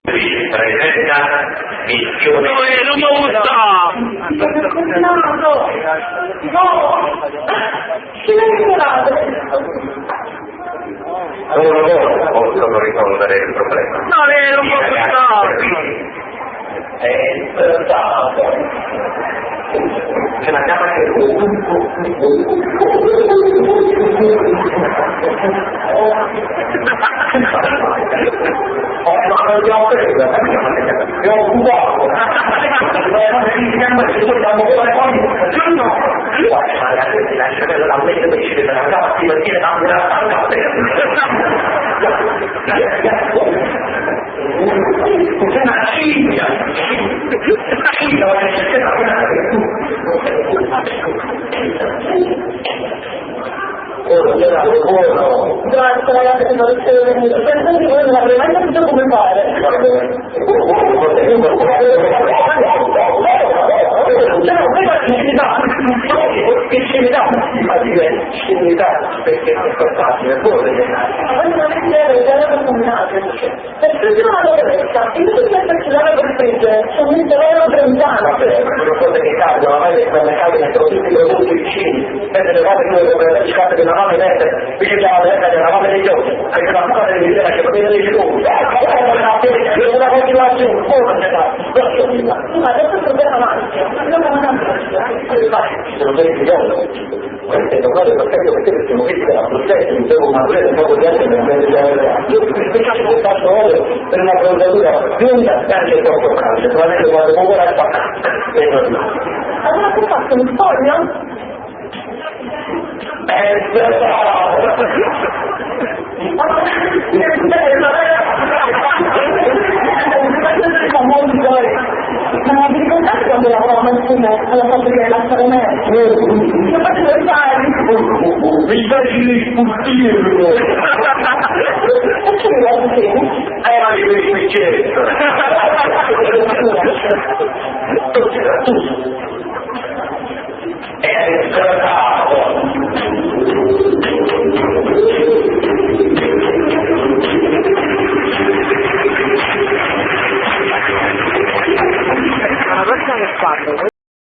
presenta missione. Non mi gusta! Solo loro possono risolvere il problema. No, non mi gusta! È stato. Ce l'abbiamo anche Grazie ragazzi, non riuscite a venire. Pensate che voi non avrei mai capito come fare. Perché è facile, voi non avete idea combinate. Perché se non la retta, e tu sempre ci dava per prendere, sono un terreno brillante. sono cose che cadono, ma per le case mettono tutti i prodotti vicini, prendere le cose che noi come le scarpe della mamma e mettere, invece che la lettera della mamma degli occhi, perché la cosa deve dire che potete dire tu, una continuazione, Ma adesso il problema avanti, sono 20 giorni. Questo è normale perché siamo visti dalla processo, mi devo mandare un po' di gente per prendere il passo per una bronzatura lunga e anche troppo calda, solamente quando muovo la spalla è normale. allora tu fatto un foglio? Ma vi ricordate quando lavoravamo insieme alla fabbrica della Salomè? Io facevo i fari! Mi fai di sputtirlo! E che mi guardi bene? Ma di quel piccietto!